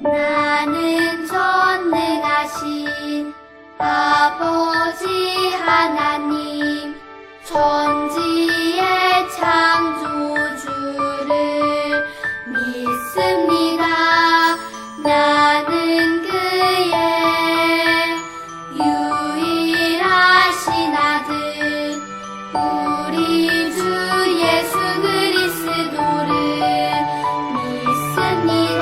나는 전능하신 아버지 하나님 천지의 창조주를 믿습니다. 나는 그의 유일하신 아들 우리 주 예수 그리스도를 믿습니다.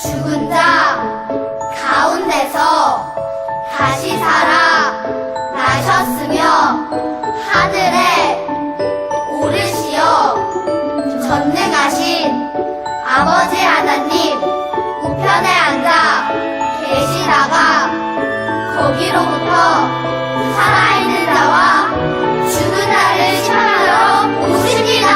죽은 자 가운데서 다시 살아 나셨으며 하늘에 오르시어 전능하신 아버지 하나님 우편에 앉아 계시다가 거기로부터 살아있는 자와 죽은 자를 심판하러 오십니다.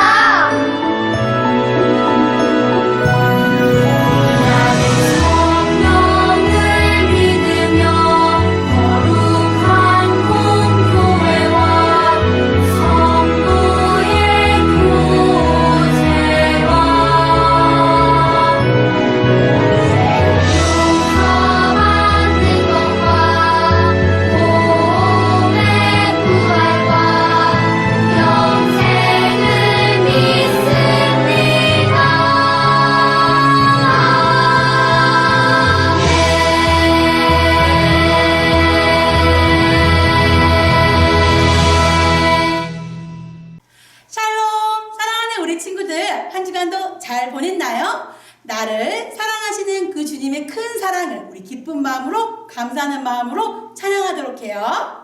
한 주간도 잘 보냈나요? 나를 사랑하시는 그 주님의 큰 사랑을 우리 기쁜 마음으로 감사하는 마음으로 찬양하도록 해요.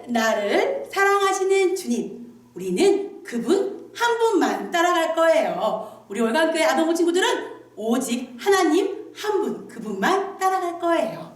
나를 사랑하시는 주님, 우리는 그분 한 분만 따라갈 거예요. 우리 월간교회 아동부 친구들은 오직 하나님 한 분, 그분만 따라갈 거예요.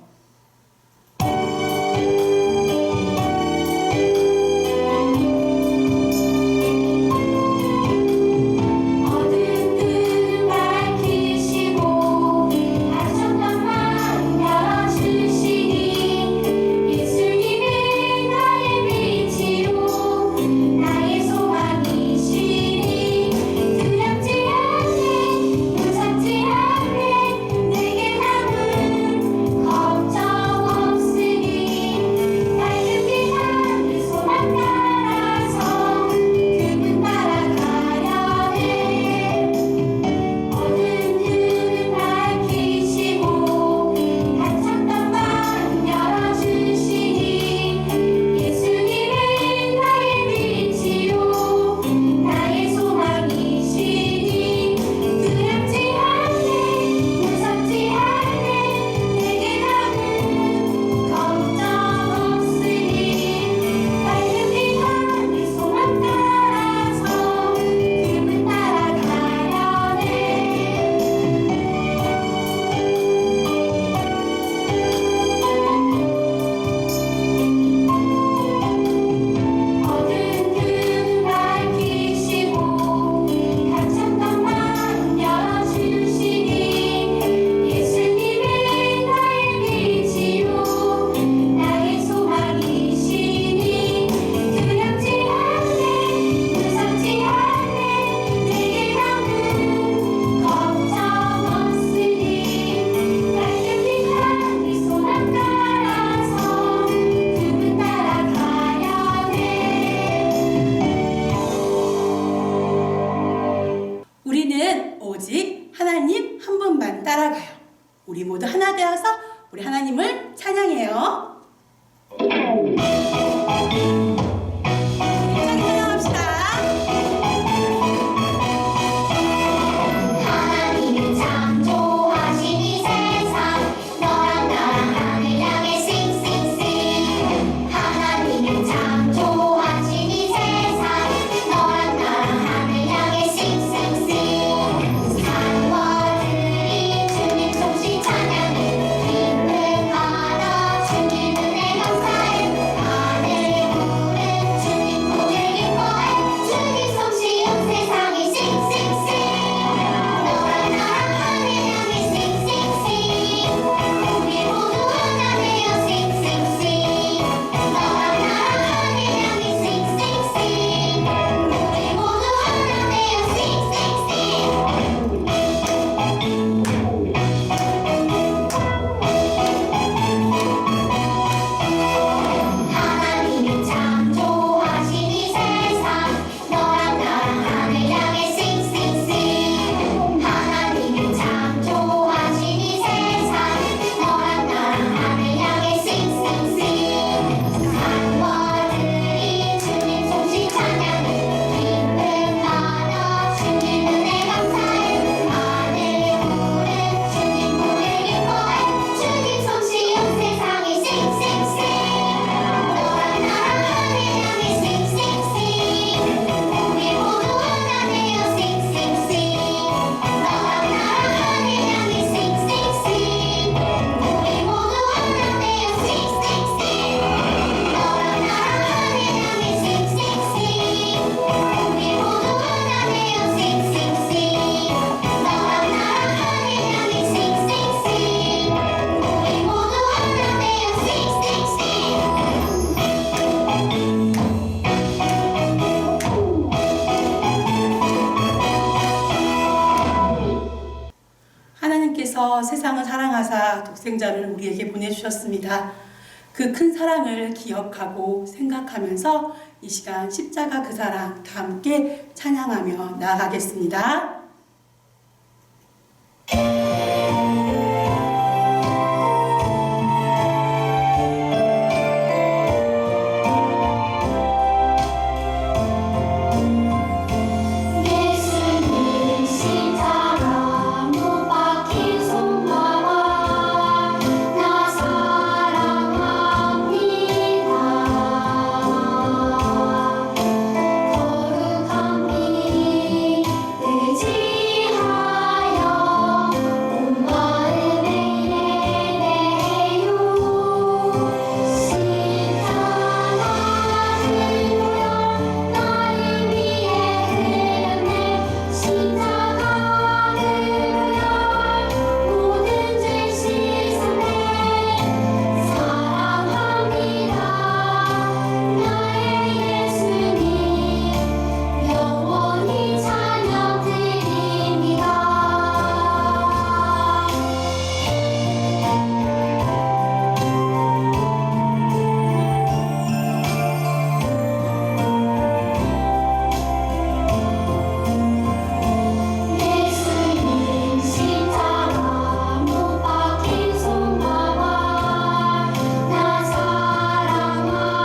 우리 모두 하나 되어서 우리 하나님을 찬양해요. 찬양합시다. 하나님은 창조하신 이 세상 너랑 나랑 하늘 향해 싱싱싱 하나님은 창조하신 이 세상 너랑 나랑 하늘 향해 싱싱싱 산과 들이 주님 통신 찬양해 기쁨하며 주님 은혜 감사해 하늘 구름 주님 보내 기뻐해 주님 솜씨 온 세상에 싱싱싱 너랑 나랑 하늘 향해 싱싱싱 우리 모두 하나 되어 싱싱싱 너랑 나랑 하늘 향해 싱싱싱 우리 모두 하나 되어 하나님은 창조하신 이 세상 너랑 나랑 하늘 향해 싱싱싱 하나님은 창조하신 이 세상 너랑 나랑 하늘 향해 싱싱싱 산과 들이 주님 솜씨 찬양해 기쁨하며 주님 은혜 감사해 하늘 구름 주님 보내 기뻐해 주님 솜씨 온 세상에 싱싱싱 너랑 나랑 하늘 향해 싱싱싱 우리 모두 하나 되어 싱싱싱 너랑 나랑 하늘 향해 싱싱싱 우리 모두 하나 되어 싱싱싱 너랑 나랑 하늘 향해 싱싱싱 우리 모두 하나 되어 싱싱싱 너랑 나랑 하늘 향해 싱싱싱 우리 모두 하나 되어 싱싱싱 하나님께서 세상을 사랑하사 독생자를 우리에게 보내주셨습니다. 그 큰 사랑을 기억하고 생각하면서 이 시간 십자가 그 사랑 다 함께 찬양하며 나아가겠습니다. 예수님 십자가 못 박힌 손봐봐 나 사랑합니다 거룩한 피 의지하여 온 마음에 내내요 십자가 주여 나를 위해 흘렸네 십자가를 위하여 모든 죄 씻었네 사랑합니다 나의 예수님 영원히 찬양드립니다 예수님 십자가 못 박힌 손봐봐 나 사랑합니다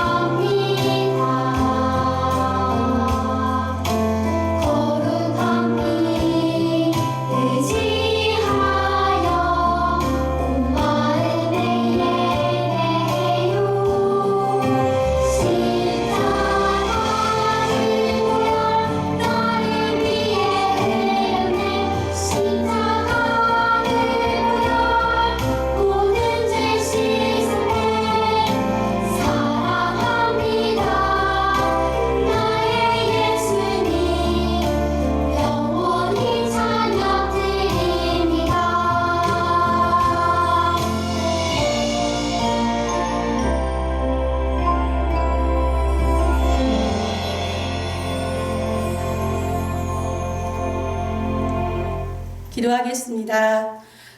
거룩한 피 의지하여 온 마음에 내내요 십자가 주여 나를 위해 흘렸네 십자가를 위하여 모든 죄 씻었네 사랑합니다 나의 예수님 영원히 찬양드립니다 기도하겠습니다.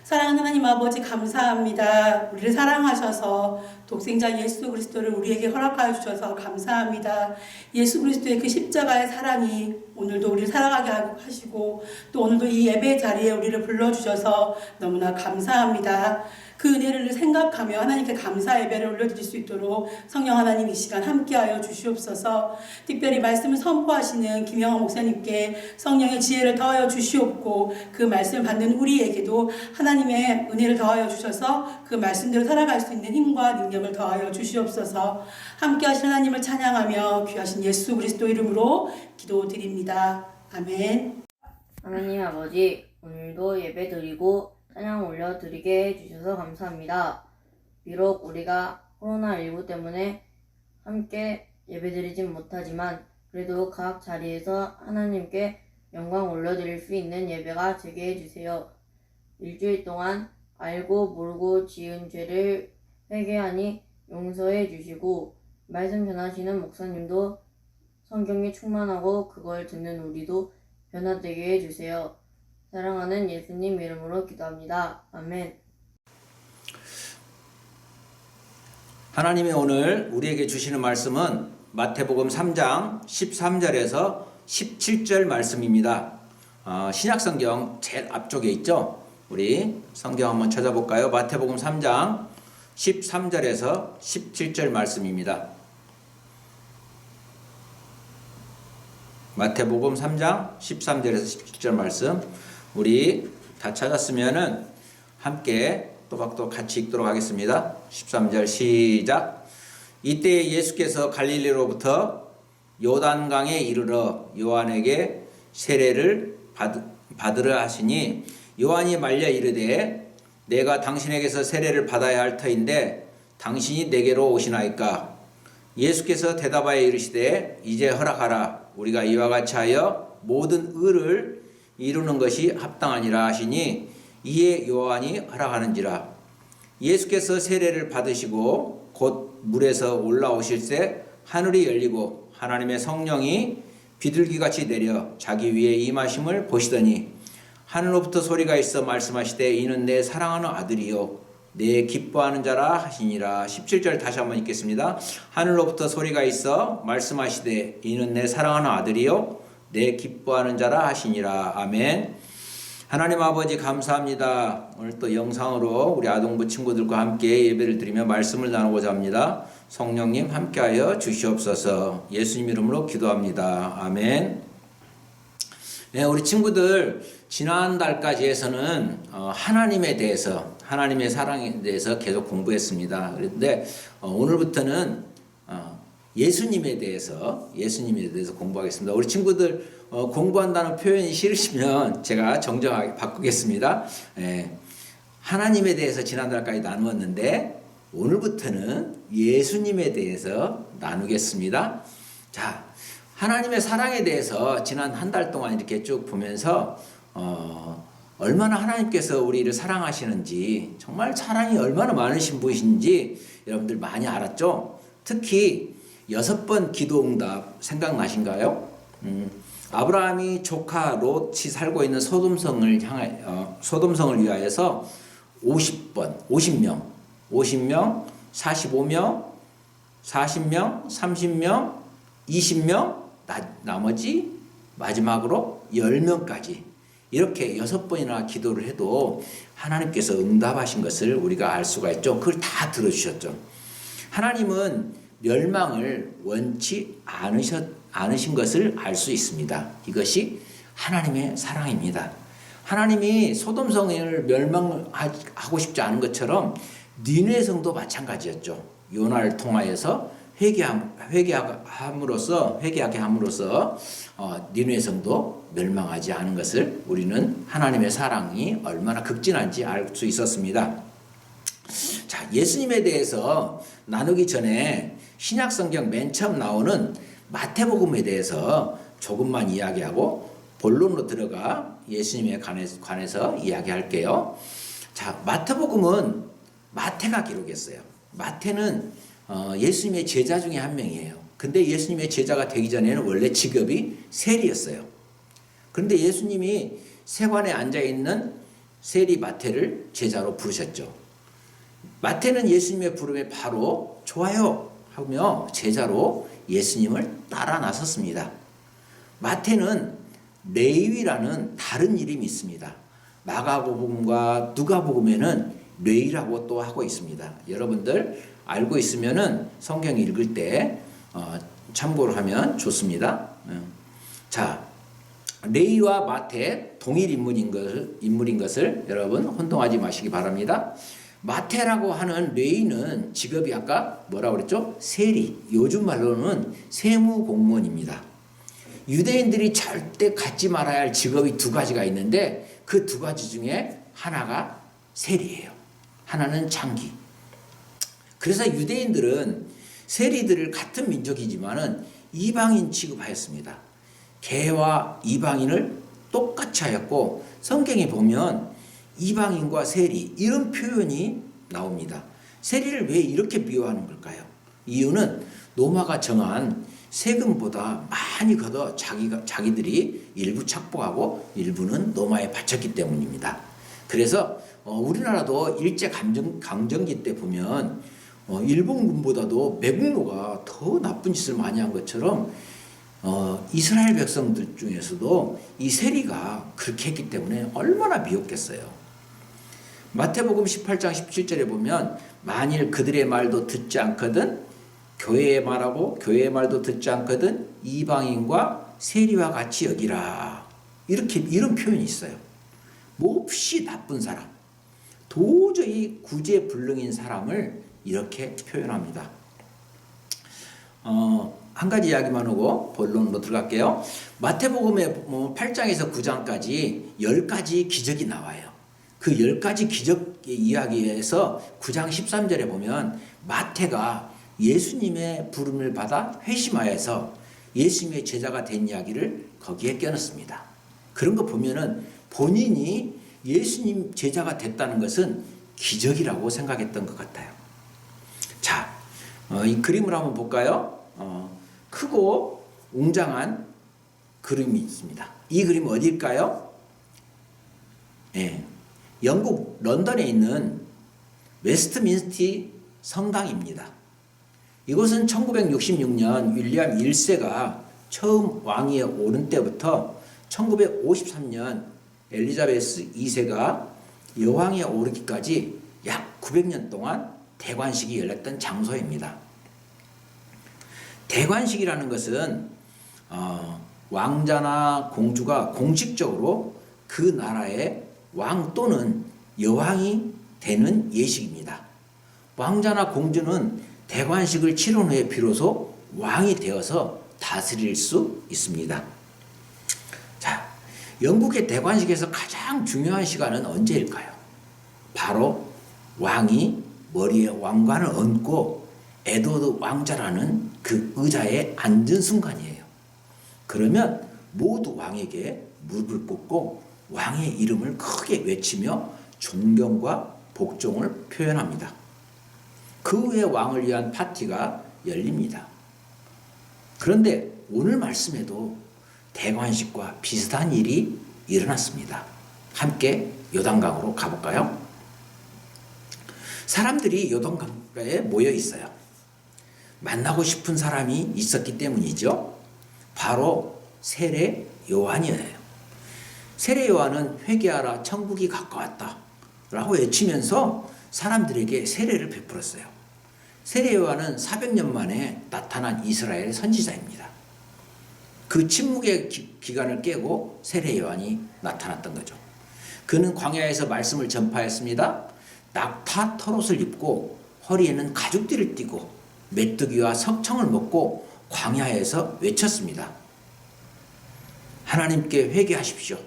사랑하는 하나님 아버지 감사합니다. 우리를 사랑하셔서 독생자 예수 그리스도를 우리에게 허락하여 주셔서 감사합니다. 예수 그리스도의 그 십자가의 사랑이 오늘도 우리를 살아가게 하시고 또 오늘도 이 예배 자리에 우리를 불러주셔서 너무나 감사합니다. 그 은혜를 생각하며 하나님께 감사 예배를 올려드릴 수 있도록 성령 하나님 이 시간 함께하여 주시옵소서. 특별히 말씀을 선포하시는 김영환 목사님께 성령의 지혜를 더하여 주시옵고 그 말씀을 받는 우리에게도 하나님의 은혜를 더하여 주셔서 그 말씀대로 살아갈 수 있는 힘과 능력을 더하여 주시옵소서. 함께하신 하나님을 찬양하며 귀하신 예수 그리스도 이름으로 기도드립니다. 아멘. 하나님 아버지, 오늘도 예배드리고 찬양 올려드리게 해주셔서 감사합니다. 비록 우리가 코로나19 때문에 함께 예배드리진 못하지만 그래도 각 자리에서 하나님께 영광 올려드릴 수 있는 예배가 되게 해주세요. 일주일 동안 알고 모르고 지은 죄를 회개하니 용서해 주시고 말씀 전하시는 목사님도 성경이 충만하고 그걸 듣는 우리도 변화되게 해주세요. 사랑하는 예수님 이름으로 기도합니다. 아멘. 하나님이 오늘 우리에게 주시는 말씀은 마태복음 3장 13절에서 17절 말씀입니다. 신약성경 제일 앞쪽에 있죠? 우리 성경 한번 찾아볼까요? 마태복음 3장 13절에서 17절 말씀입니다. 마태복음 3장 13절에서 17절 말씀 우리 다 찾았으면은 함께 또박또 같이 읽도록 하겠습니다. 13절 시작. 이때 예수께서 갈릴리로부터 요단강에 이르러 요한에게 세례를 받으라 하시니 요한이 말려 이르되 내가 당신에게서 세례를 받아야 할 터인데 당신이 내게로 오시나이까. 예수께서 대답하여 이르시되 이제 허락하라. 우리가 이와 같이 하여 모든 의를 이루는 것이 합당하니라 하시니 이에 요한이 허락하는지라. 예수께서 세례를 받으시고 곧 물에서 올라오실새 하늘이 열리고 하나님의 성령이 비둘기같이 내려 자기 위에 임하심을 보시더니 하늘로부터 소리가 있어 말씀하시되 이는 내 사랑하는 아들이요 내 기뻐하는 자라 하시니라. 17절 다시 한번 읽겠습니다. 하늘로부터 소리가 있어 말씀하시되 이는 내 사랑하는 아들이요 내 기뻐하는 자라 하시니라. 아멘. 하나님 아버지 감사합니다. 오늘 또 영상으로 우리 아동부 친구들과 함께 예배를 드리며 말씀을 나누고자 합니다. 성령님 함께하여 주시옵소서. 예수님 이름으로 기도합니다. 아멘. 네, 우리 친구들 지난달까지 해서는 하나님에 대해서 하나님의 사랑에 대해서 계속 공부했습니다. 그런데 오늘부터는 예수님에 대해서 공부하겠습니다. 우리 친구들 공부한다는 표현이 싫으시면 제가 정정하게 바꾸겠습니다. 하나님에 대해서 지난달까지 나누었는데 오늘부터는 예수님에 대해서 나누겠습니다. 자, 하나님의 사랑에 대해서 지난 한 달 동안 이렇게 쭉 보면서 얼마나 하나님께서 우리를 사랑하시는지 정말 사랑이 얼마나 많으신 분이신지 여러분들 많이 알았죠? 특히 6번 기도응답 생각나신가요? 아브라함이 조카 롯이 살고 있는 소돔성을 위하여서 50명, 45명, 40명, 30명, 20명, 나머지 마지막으로 10명까지 이렇게 6번이나 기도를 해도 하나님께서 응답하신 것을 우리가 알 수가 있죠. 그걸 다 들어주셨죠. 하나님은 멸망을 원치 않으신 것을 알 수 있습니다. 이것이 하나님의 사랑입니다. 하나님이 소돔성을 멸망하고 싶지 않은 것처럼 니느웨 성도 마찬가지였죠. 요나를 통하여서 회개하게 함으로써 니느웨 성도 멸망하지 않은 것을 우리는 하나님의 사랑이 얼마나 극진한지 알 수 있었습니다. 자, 예수님에 대해서 나누기 전에 신약성경 맨 처음 나오는 마태복음에 대해서 조금만 이야기하고 본론으로 들어가 예수님에 관해서 이야기할게요. 자, 마태복음은 마태가 기록했어요. 마태는 예수님의 제자 중에 한 명이에요. 근데 예수님의 제자가 되기 전에는 원래 직업이 세리였어요. 그런데 예수님이 세관에 앉아있는 세리 마태를 제자로 부르셨죠. 마태는 예수님의 부름에 바로 좋아요 하며 제자로 예수님을 따라 나섰습니다. 마태는 레위라는 다른 이름이 있습니다. 마가복음과 누가복음에는 레위라고 또 하고 있습니다. 여러분들 알고 있으면은 성경 읽을 때 참고를 하면 좋습니다. 자, 레위와 마태 동일 인물인 것을 여러분 혼동하지 마시기 바랍니다. 마태라고 하는 레위는 직업이 아까 뭐라고 그랬죠? 세리, 요즘 말로는 세무공무원입니다. 유대인들이 절대 갖지 말아야 할 직업이 두 가지가 있는데 그 두 가지 중에 하나가 세리예요. 하나는 장기. 그래서 유대인들은 세리들을 같은 민족이지만은 이방인 취급하였습니다. 개와 이방인을 똑같이 하였고 성경에 보면 이방인과 세리 이런 표현이 나옵니다. 세리를 왜 이렇게 비유하는 걸까요? 이유는 로마가 정한 세금보다 많이 걷어 자기들이 일부 착복하고 일부는 로마에 바쳤기 때문입니다. 그래서 우리나라도 일제 강점기 때 보면 일본군보다도 매국노가 더 나쁜 짓을 많이 한 것처럼 이스라엘 백성들 중에서도 이 세리가 그렇게 했기 때문에 얼마나 미웠겠어요. 마태복음 18장 17절에 보면 만일 그들의 말도 듣지 않거든 교회의 말하고 교회의 말도 듣지 않거든 이방인과 세리와 같이 여기라. 이런 표현이 있어요. 몹시 나쁜 사람, 도저히 구제불능인 사람을 이렇게 표현합니다. 한 가지 이야기만 하고 본론으로 들어갈게요. 마태복음의 8장에서 9장까지 10가지 기적이 나와요. 그 10가지 기적의 이야기에서 9장 13절에 보면 마태가 예수님의 부름을 받아 회심하여서 예수님의 제자가 된 이야기를 거기에 껴넣습니다. 그런 거 보면은 본인이 예수님 제자가 됐다는 것은 기적이라고 생각했던 것 같아요. 자, 이 그림을 한번 볼까요? 크고 웅장한 그림이 있습니다. 이 그림 어디일까요? 예, 영국 런던에 있는 웨스트민스터 성당입니다. 이곳은 1966년 윌리엄 1세가 처음 왕위에 오른 때부터 1953년 엘리자베스 2세가 여왕에 오르기까지 약 900년 동안 대관식이 열렸던 장소입니다. 대관식이라는 것은 왕자나 공주가 공식적으로 그 나라의 왕 또는 여왕이 되는 예식입니다. 왕자나 공주는 대관식을 치른 후에 비로소 왕이 되어서 다스릴 수 있습니다. 자, 영국의 대관식에서 가장 중요한 시간은 언제일까요? 바로 왕이 머리에 왕관을 얹고 에드워드 왕자라는 그 의자에 앉은 순간이에요. 그러면 모두 왕에게 무릎을 꿇고 왕의 이름을 크게 외치며 존경과 복종을 표현합니다. 그 후에 왕을 위한 파티가 열립니다. 그런데 오늘 말씀에도 대관식과 비슷한 일이 일어났습니다. 함께 요단강으로 가볼까요? 사람들이 요단강가에 모여 있어요. 만나고 싶은 사람이 있었기 때문이죠. 바로 세례 요한이에요. 세례 요한은 회개하라 천국이 가까웠다 라고 외치면서 사람들에게 세례를 베풀었어요. 세례 요한은 400년 만에 나타난 이스라엘 선지자입니다. 그 침묵의 기간을 깨고 세례 요한이 나타났던 거죠. 그는 광야에서 말씀을 전파했습니다. 낙타 털옷을 입고 허리에는 가죽띠를 띠고 메뚜기와 석청을 먹고 광야에서 외쳤습니다. 하나님께 회개하십시오.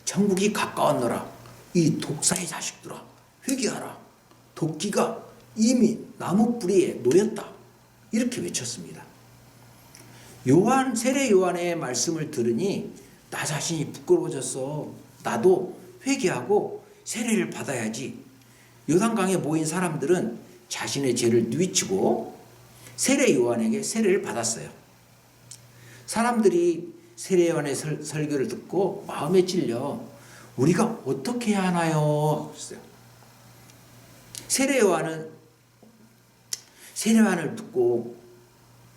천국이 가까웠노라. 이 독사의 자식들아 회개하라. 도끼가 이미 나무 뿌리에 놓였다. 이렇게 외쳤습니다. 세례 요한의 말씀을 들으니 나 자신이 부끄러워졌어. 나도 회개하고 세례를 받아야지. 요단강에 모인 사람들은 자신의 죄를 뉘우치고 세례 요한에게 세례를 받았어요. 사람들이 세례 요한의 설교를 듣고 마음에 찔려 우리가 어떻게 해야 하나요? 세례 요한을 듣고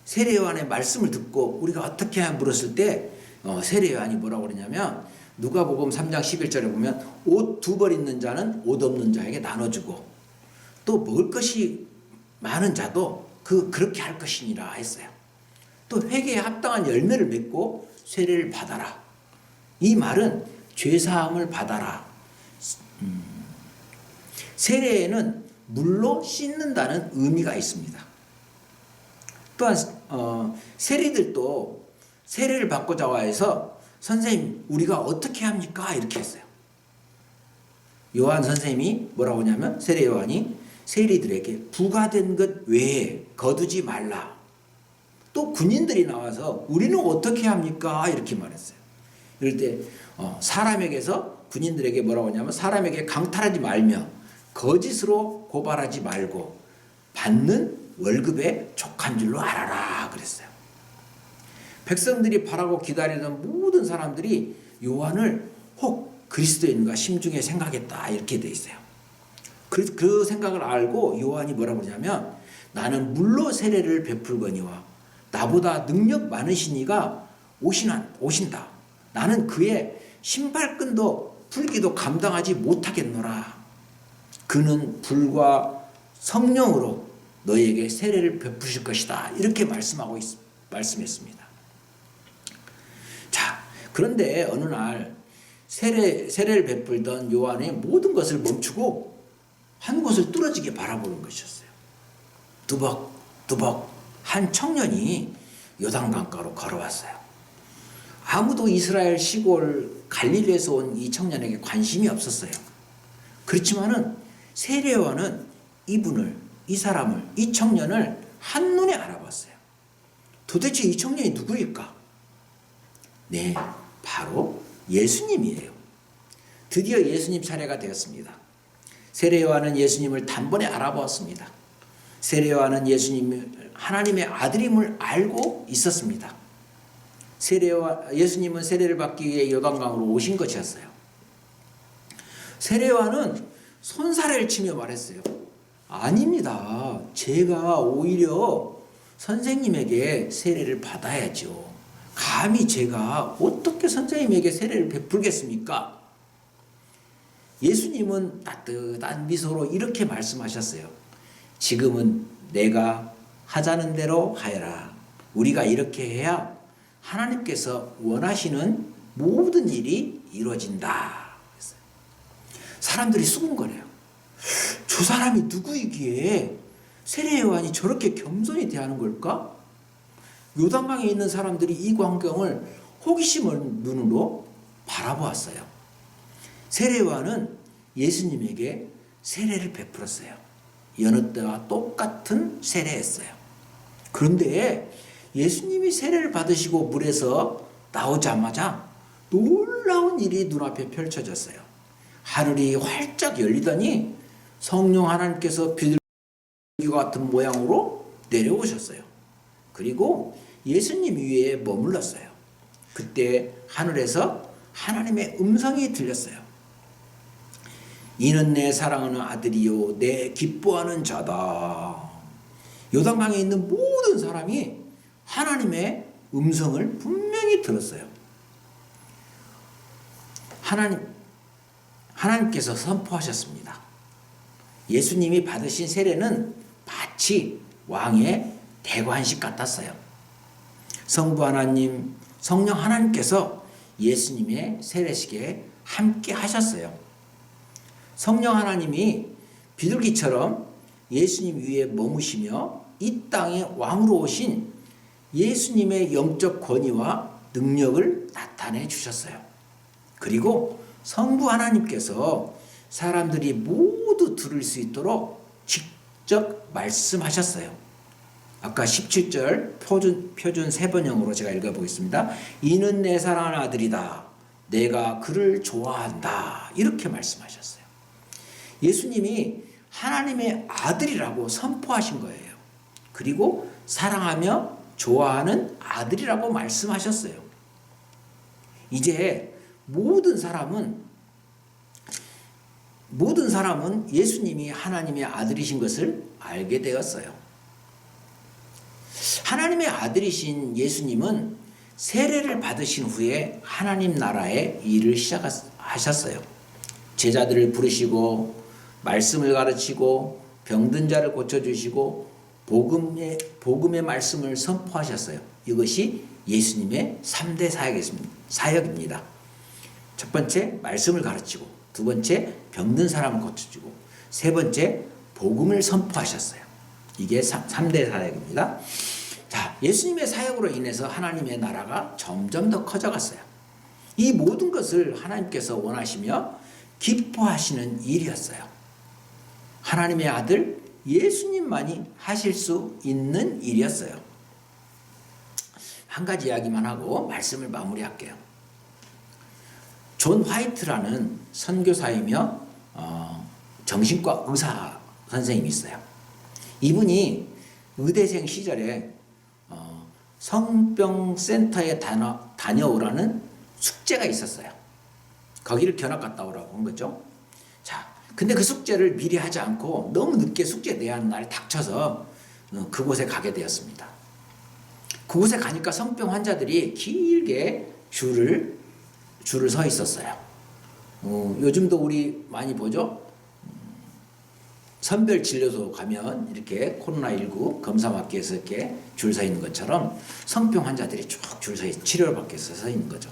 세례 요한의 말씀을 듣고 우리가 어떻게 해야 물었을 때 세례 요한이 뭐라고 그러냐면 누가복음 3장 11절에 보면 옷 2벌 있는 자는 옷 없는 자에게 나눠주고 또 먹을 것이 많은 자도 그렇게 할 것이니라 했어요. 또 회개에 합당한 열매를 맺고 세례를 받아라. 이 말은 죄사함을 받아라. 세례에는 물로 씻는다는 의미가 있습니다. 또한 세리들도 세례를 받고자 해서 선생님 우리가 어떻게 합니까? 이렇게 했어요. 요한 선생님이 뭐라고 하냐면 세례 요한이 세리들에게 부과된 것 외에 거두지 말라. 또 군인들이 나와서 우리는 어떻게 합니까? 이렇게 말했어요. 이럴 때 사람에게서 군인들에게 뭐라고 하냐면 사람에게 강탈하지 말며 거짓으로 고발하지 말고 받는 월급에 족한 줄로 알아라 그랬어요. 백성들이 바라고 기다리던 모든 사람들이 요한을 혹 그리스도인가 심중에 생각했다 이렇게 돼 있어요. 그 생각을 알고 요한이 뭐라고 그러냐면 나는 물로 세례를 베풀거니와 나보다 능력 많으신 이가 오신다. 나는 그의 신발끈도 풀기도 감당하지 못하겠노라. 그는 불과 성령으로 너희에게 세례를 베푸실 것이다. 이렇게 말씀했습니다. 자, 그런데 어느 날 세례를 베풀던 요한의 모든 것을 멈추고 한 곳을 뚫어지게 바라보는 것이었어요. 두벅두벅 한 청년이 요단강가로 걸어왔어요. 아무도 이스라엘 시골 갈릴리에서 온 이 청년에게 관심이 없었어요. 그렇지만은 세례 요한은 이 사람을, 이 청년을 한눈에 알아봤어요. 도대체 이 청년이 누구일까? 네, 바로 예수님이에요. 드디어 예수님 차례가 되었습니다. 세례 요한은 예수님을 단번에 알아보았습니다. 세례 요한은 예수님을 하나님의 아들임을 알고 있었습니다. 예수님은 세례를 받기 위해 요단강으로 오신 것이었어요. 세례 요한은 손사래를 치며 말했어요. 아닙니다. 제가 오히려 선생님에게 세례를 받아야죠. 감히 제가 어떻게 선생님에게 세례를 베풀겠습니까? 예수님은 따뜻한 미소로 이렇게 말씀하셨어요. 지금은 내가 하자는 대로 하여라. 우리가 이렇게 해야 하나님께서 원하시는 모든 일이 이루어진다. 사람들이 수군거려요. 저 사람이 누구이기에 세례 요한이 저렇게 겸손히 대하는 걸까? 요단강에 있는 사람들이 이 광경을 호기심을 눈으로 바라보았어요. 세례 요한은 예수님에게 세례를 베풀었어요. 여느 때와 똑같은 세례했어요. 그런데 예수님이 세례를 받으시고 물에서 나오자마자 놀라운 일이 눈앞에 펼쳐졌어요. 하늘이 활짝 열리더니 성령 하나님께서 비둘기와 같은 모양으로 내려오셨어요. 그리고 예수님 위에 머물렀어요. 그때 하늘에서 하나님의 음성이 들렸어요. 이는 내 사랑하는 아들이요 내 기뻐하는 자다. 요단강에 있는 모든 사람이 하나님의 음성을 분명히 들었어요. 하나님께서 선포하셨습니다. 예수님이 받으신 세례는 마치 왕의 대관식 같았어요. 성부 하나님, 성령 하나님께서 예수님의 세례식에 함께 하셨어요. 성령 하나님이 비둘기처럼 예수님 위에 머무시며 이 땅에 왕으로 오신 예수님의 영적 권위와 능력을 나타내 주셨어요. 그리고 성부 하나님께서 사람들이 모두 들을 수 있도록 직접 말씀하셨어요. 아까 17절 표준 세번형으로 제가 읽어보겠습니다. 이는 내 사랑하는 아들이다. 내가 그를 좋아한다. 이렇게 말씀하셨어요. 예수님이 하나님의 아들이라고 선포하신 거예요. 그리고 사랑하며 좋아하는 아들이라고 말씀하셨어요. 이제 모든 사람은 모든 사람은 예수님이 하나님의 아들이신 것을 알게 되었어요. 하나님의 아들이신 예수님은 세례를 받으신 후에 하나님 나라의 일을 시작하셨어요. 제자들을 부르시고 말씀을 가르치고 병든 자를 고쳐주시고 복음의 말씀을 선포하셨어요. 이것이 예수님의 3대 사역입니다. 첫 번째 말씀을 가르치고, 두 번째 병든 사람을 고쳐주고, 세 번째 복음을 선포하셨어요. 이게 3대 사역입니다. 자, 예수님의 사역으로 인해서 하나님의 나라가 점점 더 커져갔어요. 이 모든 것을 하나님께서 원하시며 기뻐하시는 일이었어요. 하나님의 아들 예수님만이 하실 수 있는 일이었어요. 한 가지 이야기만 하고 말씀을 마무리할게요. 존 화이트라는 선교사이며 정신과 의사 선생님이 있어요. 이분이 의대생 시절에 성병센터에 다녀오라는 숙제가 있었어요. 거기를 견학 갔다 오라고 한 거죠. 자, 근데 그 숙제를 미리 하지 않고 너무 늦게 숙제 내야 하는 날 닥쳐서 그곳에 가게 되었습니다. 그곳에 가니까 성병 환자들이 길게 줄을 서 있었어요. 요즘도 우리 많이 보죠? 선별진료소 가면 이렇게 코로나19 검사 받기 위해서 이렇게 줄 서 있는 것처럼 성병 환자들이 쭉 줄 서 치료를 받기 위해서 서 있는 거죠.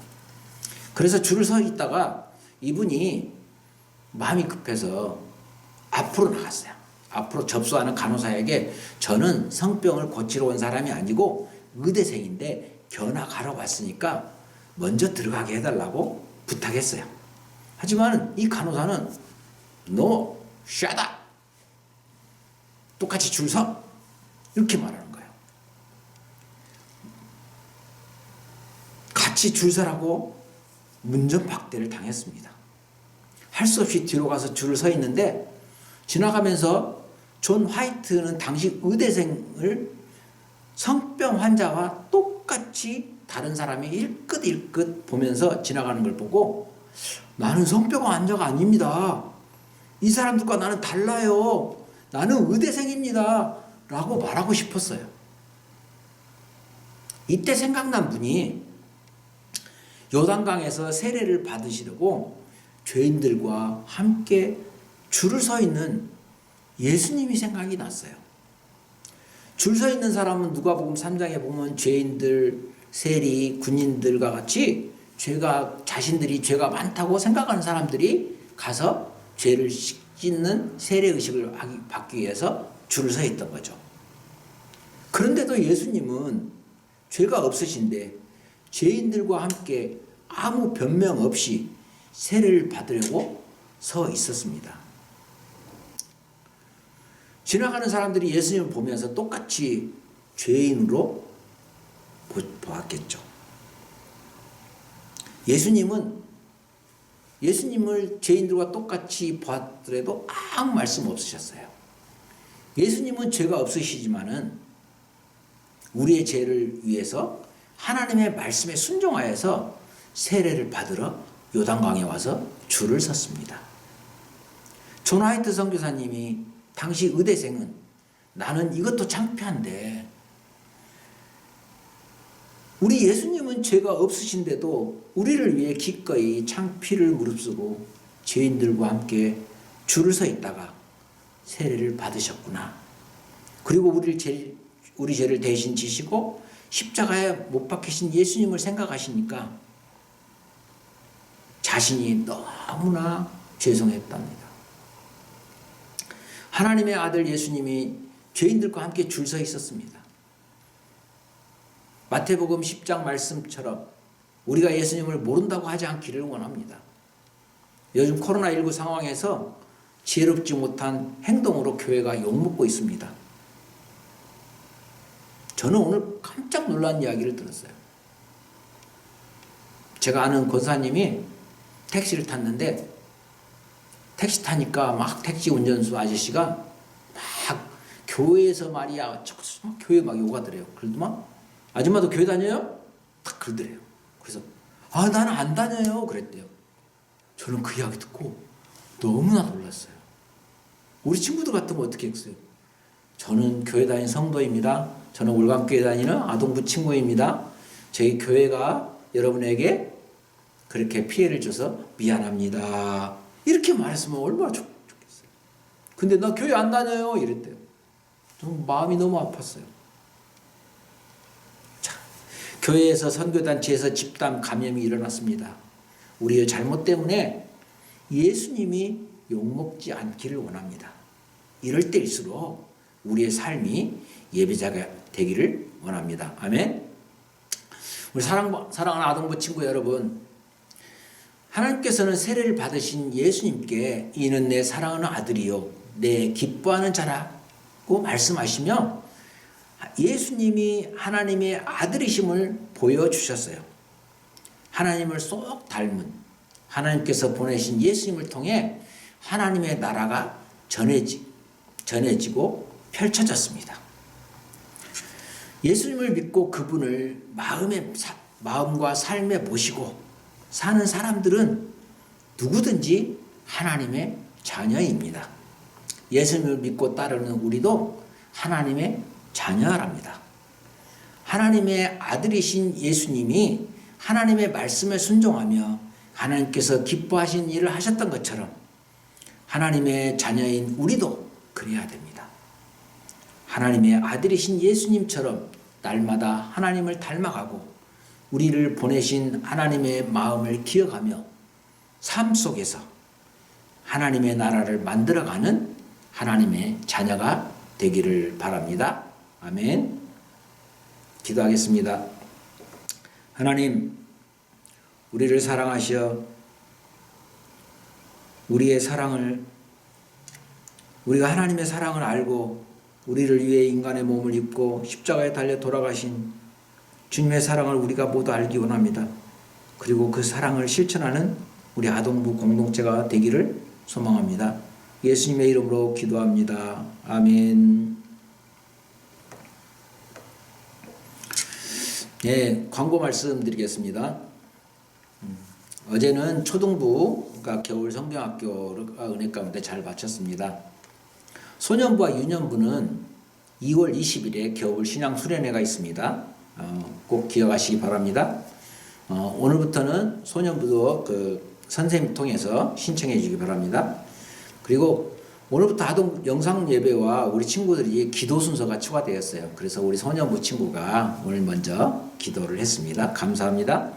그래서 줄을 서 있다가 이분이 마음이 급해서 앞으로 나갔어요. 앞으로 접수하는 간호사에게 저는 성병을 고치러 온 사람이 아니고 의대생인데 견학하러 왔으니까 먼저 들어가게 해달라고 부탁했어요. 하지만 이 간호사는 No, shut up. 똑같이 줄 서. 이렇게 말하는 거예요. 같이 줄 서라고 문전박대를 당했습니다. 할 수 없이 뒤로 가서 줄을 서 있는데 지나가면서 존 화이트는 당시 의대생을 성병 환자와 똑같이 다른 사람이 일끗일끗 보면서 지나가는 걸 보고 나는 성병 환자가 아닙니다. 이 사람들과 나는 달라요. 나는 의대생입니다. 라고 말하고 싶었어요. 이때 생각난 분이 요단강에서 세례를 받으시려고 죄인들과 함께 줄을 서 있는 예수님이 생각이 났어요. 줄 서 있는 사람은 누가복음 3장에 보면 죄인들, 세리, 군인들과 같이 자신들이 죄가 많다고 생각하는 사람들이 가서 죄를 씻는 세례의식을 받기 위해서 줄을 서 있던 거죠. 그런데도 예수님은 죄가 없으신데 죄인들과 함께 아무 변명 없이 세례를 받으려고 서 있었습니다. 지나가는 사람들이 예수님을 보면서 똑같이 죄인으로 보았겠죠. 예수님을 죄인들과 똑같이 보았더라도 아무 말씀 없으셨어요. 예수님은 죄가 없으시지만은 우리의 죄를 위해서 하나님의 말씀에 순종하여서 세례를 받으러 요단강에 와서 줄을 섰습니다. 존 화이트 선교사님이 당시 의대생은 나는 이것도 창피한데 우리 예수님은 죄가 없으신데도 우리를 위해 기꺼이 창피를 무릅쓰고 죄인들과 함께 줄을 서 있다가 세례를 받으셨구나. 그리고 우리 죄를 대신 지시고 십자가에 못 박히신 예수님을 생각하시니까 자신이 너무나 죄송했답니다. 하나님의 아들 예수님이 죄인들과 함께 줄 서 있었습니다. 마태복음 10장 말씀처럼 우리가 예수님을 모른다고 하지 않기를 원합니다. 요즘 코로나19 상황에서 지혜롭지 못한 행동으로 교회가 욕먹고 있습니다. 저는 오늘 깜짝 놀란 이야기를 들었어요. 제가 아는 권사님이 택시를 탔는데 택시 타니까 막 택시 운전수 아저씨가 막 교회에서 말이야 교회 막 욕하더래요. 그러더만 아줌마도 교회 다녀요? 딱 그러더래요. 그래서 나는 안 다녀요 그랬대요. 저는 그 이야기 듣고 너무나 놀랐어요. 우리 친구들 같으면 어떻게 했어요? 저는 교회 다니는 성도입니다. 저는 울감교회 다니는 아동부 친구입니다. 저희 교회가 여러분에게 그렇게 피해를 줘서 미안합니다. 이렇게 말했으면 얼마나 좋겠어요. 근데 나 교회 안 다녀요. 이랬대요. 좀 마음이 너무 아팠어요. 자, 교회에서 선교단체에서 집단 감염이 일어났습니다. 우리의 잘못 때문에 예수님이 욕먹지 않기를 원합니다. 이럴 때일수록 우리의 삶이 예배자가 되기를 원합니다. 아멘. 우리 사랑하는 아동부 친구 여러분, 하나님께서는 세례를 받으신 예수님께 이는 내 사랑하는 아들이요 내 기뻐하는 자라고 말씀하시며 예수님이 하나님의 아들이심을 보여주셨어요. 하나님을 쏙 닮은 하나님께서 보내신 예수님을 통해 하나님의 나라가 전해지고 펼쳐졌습니다. 예수님을 믿고 그분을 마음과 삶에 모시고 사는 사람들은 누구든지 하나님의 자녀입니다. 예수님을 믿고 따르는 우리도 하나님의 자녀랍니다. 하나님의 아들이신 예수님이 하나님의 말씀에 순종하며 하나님께서 기뻐하신 일을 하셨던 것처럼 하나님의 자녀인 우리도 그래야 됩니다. 하나님의 아들이신 예수님처럼 날마다 하나님을 닮아가고 우리를 보내신 하나님의 마음을 기억하며 삶 속에서 하나님의 나라를 만들어가는 하나님의 자녀가 되기를 바랍니다. 아멘. 기도하겠습니다. 하나님, 우리를 사랑하시어 우리가 하나님의 사랑을 알고 우리를 위해 인간의 몸을 입고 십자가에 달려 돌아가신 주님의 사랑을 우리가 모두 알기 원합니다. 그리고 그 사랑을 실천하는 우리 아동부 공동체가 되기를 소망합니다. 예수님의 이름으로 기도합니다. 아멘. 네, 광고 말씀드리겠습니다. 어제는 초등부가 겨울 성경학교가 은혜 가운데 잘 마쳤습니다. 소년부와 유년부는 2월 20일에 겨울 신앙 수련회가 있습니다. 꼭 기억하시기 바랍니다. 오늘부터는 소년부도 그 선생님 통해서 신청해 주시기 바랍니다. 그리고 오늘부터 아동 영상 예배와 우리 친구들이 기도 순서가 추가되었어요. 그래서 우리 소년부 친구가 오늘 먼저 기도를 했습니다. 감사합니다.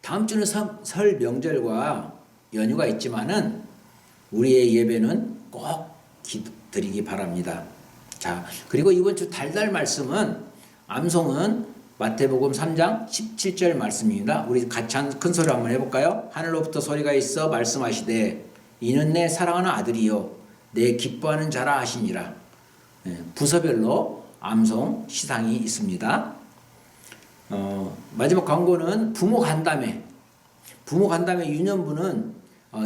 다음 주는 설 명절과 연휴가 있지만은 우리의 예배는 꼭 드리기 바랍니다. 자, 그리고 이번 주 달달 말씀은 암송은 마태복음 3장 17절 말씀입니다. 우리 같이 큰 소리 한번 해볼까요? 하늘로부터 소리가 있어 말씀하시되 이는 내 사랑하는 아들이요 내 기뻐하는 자라 하시니라. 부서별로 암송 시상이 있습니다. 마지막 광고는 부모 간담회 유년부는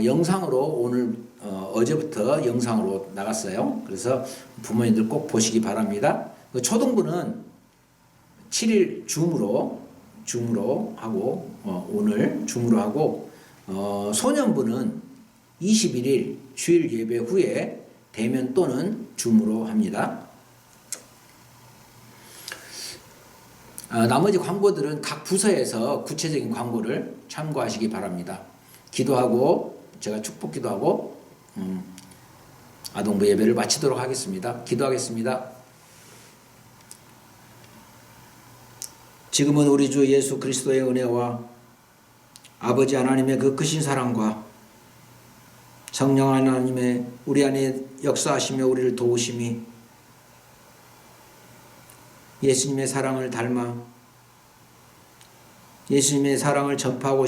영상으로 오늘 어제부터 영상으로 나갔어요. 그래서 부모님들 꼭 보시기 바랍니다. 초등부는 7일 줌으로 하고 오늘 줌으로 하고 소년부는 21일 주일 예배 후에 대면 또는 줌으로 합니다. 나머지 광고들은 각 부서에서 구체적인 광고를 참고하시기 바랍니다. 기도하고 제가 축복 기도하고 아동부 예배를 마치도록 하겠습니다. 기도하겠습니다. 지금은 우리 주 예수 그리스도의 은혜와 아버지 하나님의 그 크신 사랑과 성령 하나님의 우리 안에 역사하시며 우리를 도우심이 예수님의 사랑을 닮아 예수님의 사랑을 전파하고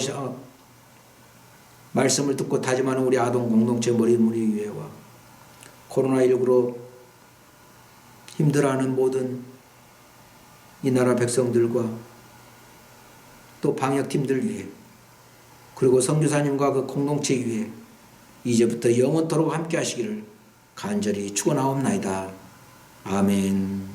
말씀을 듣고 다짐하는 우리 아동 공동체 머리무리 위에와 코로나19로 힘들어하는 모든 이 나라 백성들과 또 방역팀들 위해 그리고 선교사님과 그 공동체 위에 이제부터 영원토록 함께 하시기를 간절히 축원하옵나이다. 아멘.